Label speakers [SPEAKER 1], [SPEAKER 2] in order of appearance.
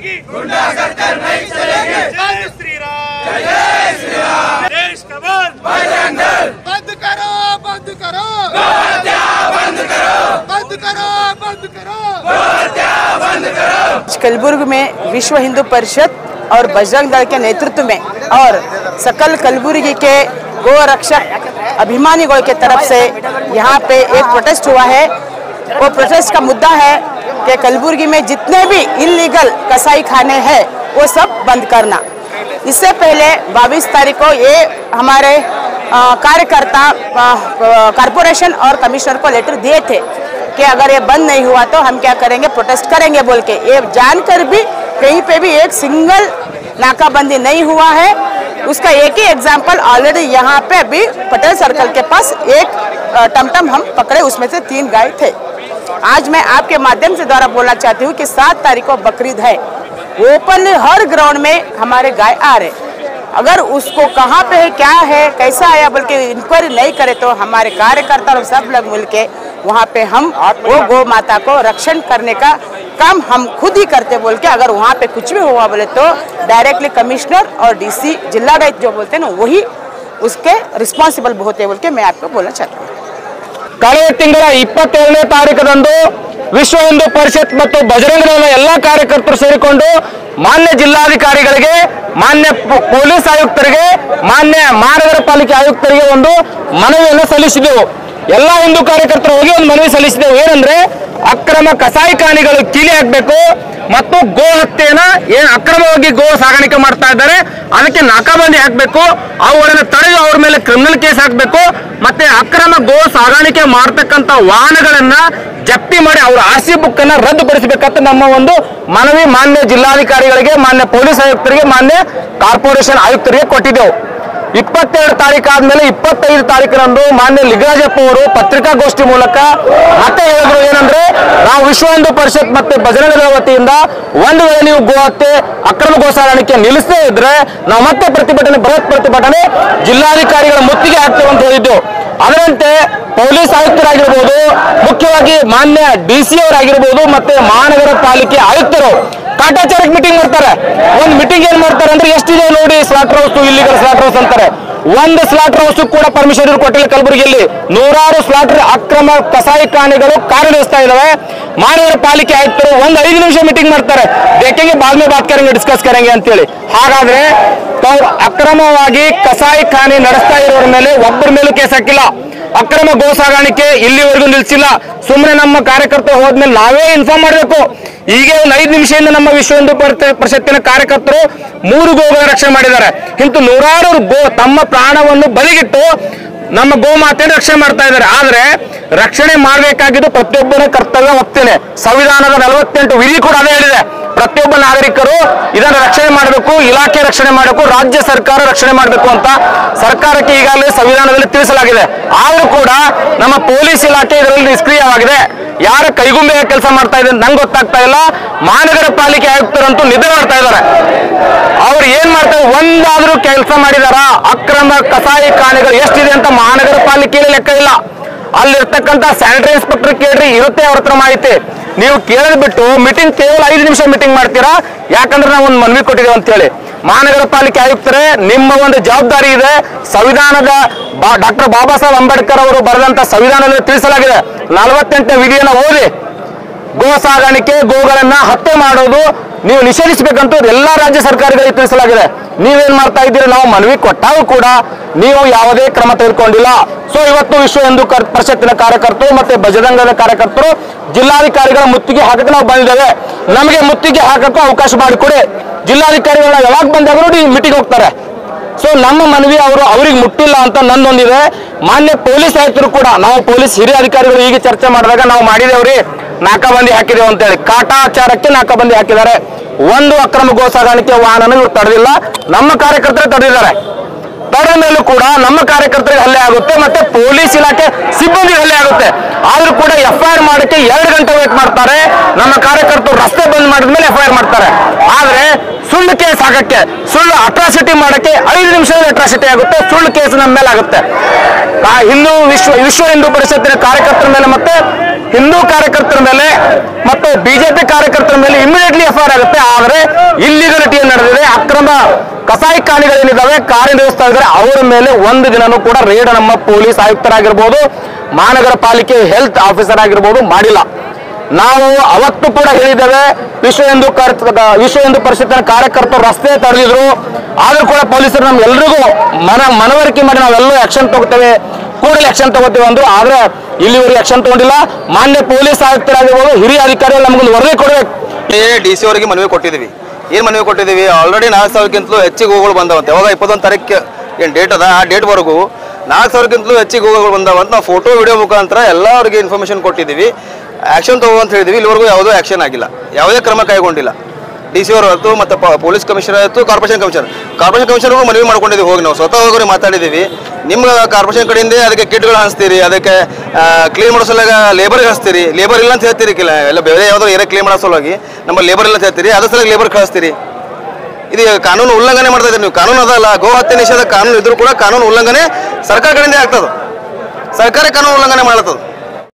[SPEAKER 1] चलेगी, गुंडागर्दी नहीं चलेगी। जय श्री राम, जय श्री राम। देश का बंद दल बंद करो, बंद करो, बंद करो, बंद करो, बंद करो, बंद करो।
[SPEAKER 2] कलबुर्गी में विश्व हिंदू परिषद और बजरंग दल के नेतृत्व में और सकल कलबुर्गी के गो रक्षक अभिमानियों के तरफ से यहाँ पे एक प्रोटेस्ट हुआ है। वो प्रोटेस्ट का मुद्दा है कि कलबुर्गी में जितने भी इलीगल कसाई खाने हैं वो सब बंद करना। इससे पहले 22 तारीख को ये हमारे कार्यकर्ता कॉरपोरेशन और कमिश्नर को लेटर दिए थे कि अगर ये बंद नहीं हुआ तो हम क्या करेंगे, प्रोटेस्ट करेंगे बोल के। ये जानकर भी कहीं पे भी एक सिंगल नाकाबंदी नहीं हुआ है। उसका एक ही एग्जाम्पल ऑलरेडी यहाँ पे अभी पटेल सर्कल के पास एक टमटम हम पकड़े, उसमें से 3 गाय थे। आज मैं आपके माध्यम से द्वारा बोलना चाहती हूँ कि 7 तारीख को बकरीद है, ओपनली हर ग्राउंड में हमारे गाय आ रहे। अगर उसको कहाँ पे है, क्या है, कैसा आया बोल के इंक्वायरी नहीं करे तो हमारे कार्यकर्ता और सब लोग मिलके वहाँ पे हम वो गौ माता को रक्षण करने का काम हम खुद ही करते बोल के। अगर वहाँ पे कुछ भी हुआ बोले तो डायरेक्टली कमिश्नर और डीसी जिलाडायत जो बोलते हैं ना वही उसके रिस्पांसिबल होते बोल के मैं आपको बोलना चाहती हूँ।
[SPEAKER 3] ಕಳೆದ ತಿಂಗಳ 27ನೇ ತಾರೀಕದಂದು ವಿಶ್ವ ಹಿಂದೂ ಪರಿಷತ್ ಮತ್ತು ಬಜರಂಗ ದಳದ ಎಲ್ಲ ಕಾರ್ಯಕರ್ತರು ಸೇರಿಕೊಂಡು ಮಾನ್ಯ ಜಿಲ್ಲಾಧಿಕಾರಿಗಳಿಗೆ, ಮಾನ್ಯ ಪೊಲೀಸ್ ಆಯುಕ್ತರಿಗೆ, ಮಾನ್ಯ ಮಹಾನಗರ ಪಾಲಿಕೆ ಆಯುಕ್ತರಿಗೆ ಒಂದು ಮನವಿಯನ್ನು ಸಲ್ಲಿಸಿದೆವು। ಎಲ್ಲ ಹಿಂದೂ ಕಾರ್ಯಕರ್ತರು ಹೋಗಿ ಒಂದು ಮನವಿ ಸಲ್ಲಿಸಿದೆವು। ಏನಂದ್ರೆ ಅಕ್ರಮ ಕಸಾಯಿಖಾನೆಗಳು ಕೀಲಿ ಹಾಕಬೇಕು ಮತ್ತು ಗೋ ಹತ್ಯೆಯನ್ನ ಏನು ಅಕ್ರಮವಾಗಿ ಗೋ ಸಾಗಾಣಿಕೆ ಮಾಡ್ತಾ ಇದ್ದಾರೆ ಅದಕ್ಕೆ ನಾಕಾಬಂದಿ ಹಾಕಬೇಕು, ಅವುಗಳನ್ನು ತಡೆದು ಅವ್ರ ಮೇಲೆ ಕ್ರಿಮಿನಲ್ ಕೇಸ್ ಹಾಕಬೇಕು, ಮತ್ತೆ ಅಕ್ರಮ ಗೋ ಸಾಗಾಣಿಕೆ ಮಾಡ್ತಕ್ಕಂಥ ವಾಹನಗಳನ್ನ ಜಪ್ತಿ ಮಾಡಿ ಅವರ ಆರ್ಸಿ ಬುಕ್ ಅನ್ನ ರದ್ದುಪಡಿಸಬೇಕಂತ ನಮ್ಮ ಒಂದು ಮನವಿ ಮಾನ್ಯ ಜಿಲ್ಲಾಧಿಕಾರಿಗಳಿಗೆ, ಮಾನ್ಯ ಪೊಲೀಸ್ ಆಯುಕ್ತರಿಗೆ, ಮಾನ್ಯ ಕಾರ್ಪೊರೇಷನ್ ಆಯುಕ್ತರಿಗೆ ಕೊಟ್ಟಿದ್ದೆವು। 22 ತಾರೀಕು ಆದ್ಮೇಲೆ 25 ತಾರೀಕಿನಂದು ಮಾನ್ಯ ಲಿಂಗರಾಜಪ್ಪ ಅವರು ಪತ್ರಿಕಾಗೋಷ್ಠಿ ಮೂಲಕ ಮತ್ತೆ ಹೇಳಿದ್ರು, ಏನಂದ್ರೆ ನಾವು ವಿಶ್ವ ಹಿಂದೂ ಪರಿಷತ್ ಮತ್ತೆ ಬಜರಂಗ ದಳ ವತಿಯಿಂದ ಒಂದು ವೇಳೆ ನೀವು ಗೋ ಹತ್ಯೆ ಅಕ್ರಮ ಗೋ ಸಾಗಾಣಿಕೆ ನಿಲ್ಲಿಸದೇ ಇದ್ರೆ ನಾವು ಮತ್ತೆ ಪ್ರತಿಭಟನೆ, ಬೃಹತ್ ಪ್ರತಿಭಟನೆ ಜಿಲ್ಲಾಧಿಕಾರಿಗಳ ಮುತ್ತಿಗೆ ಹಾಕ್ತೇವೆ ಅಂತ ಹೇಳಿದ್ದೆವು। ಅದರಂತೆ ಪೊಲೀಸ್ ಆಯುಕ್ತರಾಗಿರ್ಬೋದು, ಮುಖ್ಯವಾಗಿ ಮಾನ್ಯ ಡಿಸಿ ಅವರಾಗಿರ್ಬೋದು ಮತ್ತೆ ಮಹಾನಗರ ಪಾಲಿಕೆ ಆಯುಕ್ತರು ಕಾಟಾಚಾರಕ್ಕೆ ಮೀಟಿಂಗ್ ಮಾಡ್ತಾರೆ। ಒಂದು ಮೀಟಿಂಗ್ ಏನ್ ಮಾಡ್ತಾರೆ ಅಂದ್ರೆ ಎಷ್ಟಿದೆ ನೋಡಿ slaughter house, illegal slaughter house ಅಂತಾರೆ। ಒಂದು ಸ್ಲಾಟರ್ ಹೌಸ್ ಕೂಡ ಪರ್ಮಿಷನ್ ಕೊಟ್ಟಿಲ್ಲ ಕಲಬುರಗಿಯಲ್ಲಿ। ನೂರಾರು ಸ್ಲಾಟರ್ ಅಕ್ರಮ ಕಸಾಯಿಖಾನೆಗಳು ಕಾರ್ಯನಿರ್ವಹಿಸ್ತಾ ಇದಾವೆ। ಮಹಾನಗರ ಪಾಲಿಕೆ ಆಯುಕ್ತರು ಒಂದು 5 ನಿಮಿಷ ಮೀಟಿಂಗ್ ಮಾಡ್ತಾರೆ, ದೇखेंगे बाद में बात करेंगे, ಡಿಸ್ಕಸ್ करेंगे ಅಂತೇಳಿ। ಹಾಗಾದ್ರೆ ತಾವು ಅಕ್ರಮವಾಗಿ ಕಸಾಯಿಖಾನೆ ನಡೆಸ್ತಾ ಇರೋರ ಮೇಲೆ ಒಬ್ಬರ ಮೇಲೂ ಕೇಸ್ ಹಾಕಿಲ್ಲ, ಅಕ್ರಮ ಗೋ ಸಾಗಾಣಿಕೆ ಇಲ್ಲಿವರೆಗೂ ನಿಲ್ಸಿಲ್ಲ। ಸುಮ್ಮನೆ ನಮ್ಮ ಕಾರ್ಯಕರ್ತರು ಹೋದ್ಮೇಲೆ ನಾವೇ ಇನ್ಫಾರ್ಮ್ ಮಾಡಬೇಕು। ಈಗ ಒಂದು 5 ನಿಮಿಷದಿಂದ ನಮ್ಮ ವಿಶ್ವ ಹಿಂದೂ ಪರಿಷತ್ತಿನ ಕಾರ್ಯಕರ್ತರು 3 ಗೋಗಳ ರಕ್ಷಣೆ ಮಾಡಿದ್ದಾರೆ। ಇಂಥ ನೂರಾರು ಗೋ ತಮ್ಮ ಪ್ರಾಣವನ್ನು ಬಲಿಗಿಟ್ಟು ನಮ್ಮ ಗೋಮಾತೆಯನ್ನು ರಕ್ಷಣೆ ಮಾಡ್ತಾ ಇದ್ದಾರೆ। ಆದ್ರೆ ರಕ್ಷಣೆ ಮಾಡಬೇಕಾಗಿದ್ದು ಪ್ರತಿಯೊಬ್ಬರ ಕರ್ತವ್ಯ ಹೋಗ್ತೇನೆ। ಸಂವಿಧಾನದ 48 ವಿಧಿ ಕೂಡ ಅದೇ ಹೇಳಿದೆ, ಪ್ರತಿಯೊಬ್ಬ ನಾಗರಿಕರು ಇದನ್ನು ರಕ್ಷಣೆ ಮಾಡಬೇಕು, ಇಲಾಖೆ ರಕ್ಷಣೆ ಮಾಡಬೇಕು, ರಾಜ್ಯ ಸರ್ಕಾರ ರಕ್ಷಣೆ ಮಾಡಬೇಕು ಅಂತ ಸರ್ಕಾರಕ್ಕೆ ಈಗಾಗಲೇ ಸಂವಿಧಾನದಲ್ಲಿ ತಿಳಿಸಲಾಗಿದೆ। ಆದರೂ ಕೂಡ ನಮ್ಮ ಪೊಲೀಸ್ ಇಲಾಖೆ ಇದರಲ್ಲಿ ನಿಷ್ಕ್ರಿಯವಾಗಿದೆ। ಯಾರ ಕೈಗುಂಬೆಯ ಕೆಲಸ ಮಾಡ್ತಾ ಇದೆ ನಂಗೆ ಗೊತ್ತಾಗ್ತಾ ಇಲ್ಲ। ಮಹಾನಗರ ಪಾಲಿಕೆ ಆಯುಕ್ತರಂತೂ ನಿದ್ದೆ ಮಾಡ್ತಾ ಇದ್ದಾರೆ। ಅವ್ರು ಏನ್ ಮಾಡ್ತಾರೆ, ಒಂದಾದ್ರೂ ಕೆಲಸ ಮಾಡಿದಾರ? ಅಕ್ರಮ ಕಸಾಯಿಖಾನೆಗಳು ಎಷ್ಟಿದೆ ಅಂತ ಮಹಾನಗರ ಪಾಲಿಕೆಯಲ್ಲಿ ಲೆಕ್ಕ ಇಲ್ಲ। ಅಲ್ಲಿರ್ತಕ್ಕಂಥ ಸ್ಯಾನಿಟರಿ ಇನ್ಸ್ಪೆಕ್ಟರ್ ಕೇಳ್ರಿ, ಇರುತ್ತೆ ಅವ್ರ ಹತ್ರ ಮಾಹಿತಿ। ನೀವು ಕೇಳದ್ ಬಿಟ್ಟು ಮೀಟಿಂಗ್ ಕೇವಲ 5 ನಿಮಿಷ ಮೀಟಿಂಗ್ ಮಾಡ್ತೀರಾ, ಯಾಕಂದ್ರೆ ನಾವು ಒಂದು ಮನವಿ ಕೊಟ್ಟಿದ್ದೇವೆ ಅಂತೇಳಿ। ಮಹಾನಗರ ಪಾಲಿಕೆ ಆಯುಕ್ತರೇ, ನಿಮ್ಮ ಒಂದು ಜವಾಬ್ದಾರಿ ಇದೆ। ಸಂವಿಧಾನದ ಡಾಕ್ಟರ್ ಬಾಬಾ ಸಾಹೇಬ್ ಅಂಬೇಡ್ಕರ್ ಅವರು ಬರೆದಂತ ಸಂವಿಧಾನದಲ್ಲಿ ತಿಳಿಸಲಾಗಿದೆ, 48ನೇ ವಿಧಿಯನ್ನು ಓದಿ ಗೋ ಸಾಗಾಣಿಕೆ, ಗೋಗಳನ್ನ ಹತ್ಯೆ ಮಾಡೋದು ನೀವು ನಿಷೇಧಿಸಬೇಕಂತ ಎಲ್ಲ ರಾಜ್ಯ ಸರ್ಕಾರಗಳಿಗೆ ತಿಳಿಸಲಾಗಿದೆ। ನೀವೇನ್ ಮಾಡ್ತಾ ಇದ್ದೀರಿ? ನಾವು ಮನವಿ ಕೊಟ್ಟಾಗೂ ಕೂಡ ನೀವು ಯಾವುದೇ ಕ್ರಮ ತೆಗೆದುಕೊಂಡಿಲ್ಲ। ಸೊ ಇವತ್ತು ವಿಶ್ವ ಹಿಂದೂ ಪರಿಷತ್ತಿನ ಕಾರ್ಯಕರ್ತರು ಮತ್ತೆ ಬಜರಂಗದ ಕಾರ್ಯಕರ್ತರು ಜಿಲ್ಲಾಧಿಕಾರಿಗಳ ಮುತ್ತಿಗೆ ಹಾಕಕ್ಕೆ ನಾವು ಬಂದಿದ್ದೇವೆ। ನಮಗೆ ಮುತ್ತಿಗೆ ಹಾಕಕ್ಕೂ ಅವಕಾಶ ಮಾಡಿಕೊಡಿ। ಜಿಲ್ಲಾಧಿಕಾರಿಗಳ ಯಾವಾಗ ಬಂದಾಗ ನೋಡಿ ಮೀಟಿಂಗ್ ಹೋಗ್ತಾರೆ। ಸೊ ನಮ್ಮ ಮನವಿ ಅವ್ರಿಗೆ ಮುಟ್ಟಿಲ್ಲ ಅಂತ ನಂದೊಂದಿದೆ। ಮಾನ್ಯ ಪೊಲೀಸ್ ಆಯುಕ್ತರು ಕೂಡ, ನಾವು ಪೊಲೀಸ್ ಹಿರಿಯ ಅಧಿಕಾರಿಗಳು ಈಗ ಚರ್ಚೆ ಮಾಡಿದಾಗ ನಾವು ಮಾಡಿದೇವ್ರಿ, ನಾಕಾಬಂದಿ ಹಾಕಿದೇವು ಅಂತೇಳಿ ಕಾಟಾಚಾರಕ್ಕೆ ನಾಕಾಬಂದಿ ಹಾಕಿದ್ದಾರೆ। ಒಂದು ಅಕ್ರಮ ಗೋ ಸಾಗಾಣಿಕೆ ವಾಹನ ಇವ್ರು ತಡೆದಿಲ್ಲ, ನಮ್ಮ ಕಾರ್ಯಕರ್ತರು ತಡೆದಿದ್ದಾರೆ। ತಡೆದ ಮೇಲೂ ಕೂಡ ನಮ್ಮ ಕಾರ್ಯಕರ್ತರಿಗೆ ಹಲ್ಲೆ ಆಗುತ್ತೆ, ಮತ್ತೆ ಪೊಲೀಸ್ ಇಲಾಖೆ ಸಿಬ್ಬಂದಿ ಹಲ್ಲೆ ಆಗುತ್ತೆ। ಆದ್ರೂ ಕೂಡ FIR ಮಾಡಕ್ಕೆ 2 ಗಂಟೆ ವೇಟ್ ಮಾಡ್ತಾರೆ। ನಮ್ಮ ಕಾರ್ಯಕರ್ತರು ರಸ್ತೆ ಬಂದ್ ಮಾಡಿದ್ಮೇಲೆ FIR ಮಾಡ್ತಾರೆ। ಆದ್ರೆ ಸುಳ್ಳು ಕೇಸ್ ಹಾಕಕ್ಕೆ, ಸುಳ್ಳು ಅಟ್ರಾಸಿಟಿ ಮಾಡಕ್ಕೆ 5 ನಿಮಿಷದಲ್ಲಿ ಅಟ್ರಾಸಿಟಿ ಆಗುತ್ತೆ, ಸುಳ್ಳು ಕೇಸ್ ನಮ್ಮ ಮೇಲೆ ಆಗುತ್ತೆ। ವಿಶ್ವ ಹಿಂದೂ ಪರಿಷತ್ತಿನ ಕಾರ್ಯಕರ್ತರ ಮೇಲೆ ಮತ್ತೆ ಹಿಂದೂ ಕಾರ್ಯಕರ್ತರ ಮೇಲೆ ಮತ್ತು ಬಿಜೆಪಿ ಕಾರ್ಯಕರ್ತರ ಮೇಲೆ ಇಮಿಡಿಯೇಟ್ಲಿ ಎಫ್ಐಆರ್ ಆಗುತ್ತೆ. ಆದರೆ ಇಲ್ಲಿಗಲಿಟಿ ನಡೆದಿದೆ, ಅಕ್ರಮ ಕಸಾಯಿಖಾನೆಗಳೇನಿದ್ದಾವೆ ಕಾರ್ಯನಿರ್ವಹಿಸ್ತಾ ಇದ್ದಾರೆ ಅವರ ಮೇಲೆ ಒಂದು ದಿನನೂ ಕೂಡ ರೇಡ್ ನಮ್ಮ ಪೊಲೀಸ್ ಆಯುಕ್ತರಾಗಿರ್ಬೋದು, ಮಹಾನಗರ ಪಾಲಿಕೆ ಹೆಲ್ತ್ ಆಫೀಸರ್ ಆಗಿರ್ಬೋದು ಮಾಡಿಲ್ಲ. ನಾವು ಅವತ್ತು ಕೂಡ ಹೇಳಿದ್ದೇವೆ, ವಿಶ್ವ ಹಿಂದೂ ಪರಿಷತ್ತಿನ ಕಾರ್ಯಕರ್ತರು ರಸ್ತೆ ತಡೆದಿದ್ರು, ಆದ್ರೂ ಕೂಡ ಪೊಲೀಸರು ನಮ್ಗೆಲ್ರಿಗೂ ಮನವರಿಕೆ ಮಾಡಿ ನಾವೆಲ್ಲರೂ ಆಕ್ಷನ್ ತಗೋತೇವೆ, ಕೂಡಲೇ ಆಕ್ಷನ್ ತಗೋತೇವೆ ಅಂದ್ರು. ಆದ್ರೆ ಇಲ್ಲಿವರೆಗೆ ಆಕ್ಷನ್ ತಗೊಂಡಿಲ್ಲ. ಮಾನ್ಯ ಪೊಲೀಸ್ ಆಯುಕ್ತರಾಗಿರ್ಬೋದು, ಹಿರಿಯ ಅಧಿಕಾರಿಗಳು ನಮಗೊಂದು ವರದಿ ಕೊಡಬೇಕು.
[SPEAKER 4] DC ಅವರಿಗೆ ಮನವಿ ಕೊಟ್ಟಿದ್ದೀವಿ. ಏನು ಮನವಿ ಕೊಟ್ಟಿದ್ದೀವಿ? ಆಲ್ರೆಡಿ 4,000ಕ್ಕಿಂತಲೂ ಹೆಚ್ಚಿಗೆ ಹೋಗೋಗಳು ಬಂದವಂತೆ. ಯಾವಾಗ 21 ತಾರೀಕು ಏನು ಡೇಟ್ ಅದ, ಆ ಡೇಟ್ವರೆಗೂ 4,000ಕ್ಕಿಂತಲೂ ಹೆಚ್ಚಿಗೆ ಹೋಗೋಗಳು ಬಂದವಂತ ನಾವು ಫೋಟೋ ವಿಡಿಯೋ ಮುಖಾಂತರ ಎಲ್ಲರಿಗೆ ಇನ್ಫಾರ್ಮೇಷನ್ ಕೊಟ್ಟಿದ್ದೀವಿ. ಆಕ್ಷನ್ ತಗೋ ಅಂತ ಹೇಳಿದ್ವಿ. ಇಲ್ಲಿವರೆಗೂ ಯಾವುದೂ ಆಕ್ಷನ್ ಆಗಿಲ್ಲ, ಯಾವುದೇ ಕ್ರಮ ಕೈಗೊಂಡಿಲ್ಲ. DC ಅವರು ಆಯಿತು, ಮತ್ತು ಪೊಲೀಸ್ ಕಮಿಷನರ್ ಆಯಿತು, ಕಾರ್ಪೊರೇಷನ್ ಕಮಿಷನರ್ಗೂ ಮನವಿ ಮಾಡ್ಕೊಂಡಿದ್ದೀವಿ. ಹೋಗಿ ನಾವು ಸ್ವತಃ ಹೋಗಿ ಮಾತಾಡಿದ್ದೀವಿ. ನಿಮ್ಮ ಕಾರ್ಪೊರೇಷನ್ ಕಡೆಯಿಂದ ಅದಕ್ಕೆ ಕಿಟ್ಗಳು ಹಂಚ್ತೀರಿ, ಅದಕ್ಕೆ ಕ್ಲೀನ್ ಮಾಡೋ ಸಲುವಾಗಿ ಲೇಬರ್ಗೆ ಹಚ್ತೀರಿ, ಲೇಬರ್ ಇಲ್ಲ ಅಂತ ಹೇಳ್ತೀರಿ. ಎಲ್ಲ ಬೇರೆ ಯಾವುದೋ ಏರಿಯಾ ಕ್ಲೀನ್ ಮಾಡೋ ಸಲುವಾಗಿ ನಮ್ಮ ಲೇಬರ್ ಇಲ್ಲ ಅಂತ ಹೇಳ್ತೀರಿ, ಅದ್ರ ಸಲುವಾಗಿ ಲೇಬರ್ ಕಳಿಸ್ತೀರಿ. ಇದು ಕಾನೂನು ಉಲ್ಲಂಘನೆ ಮಾಡ್ತಾ ಇದ್ದೀರಿ ನೀವು. ಕಾನೂನು ಅದಲ್ಲ, ಗೋ ಹತ್ಯೆ ನಿಷೇಧ ಕಾನೂನು ಇದ್ರೂ ಕೂಡ ಕಾನೂನು ಉಲ್ಲಂಘನೆ ಸರ್ಕಾರ ಕಡೆಯಿಂದ ಆಗ್ತದೆ. ಸರ್ಕಾರ ಕಾನೂನು ಉಲ್ಲಂಘನೆ ಮಾಡ್ತದೆ.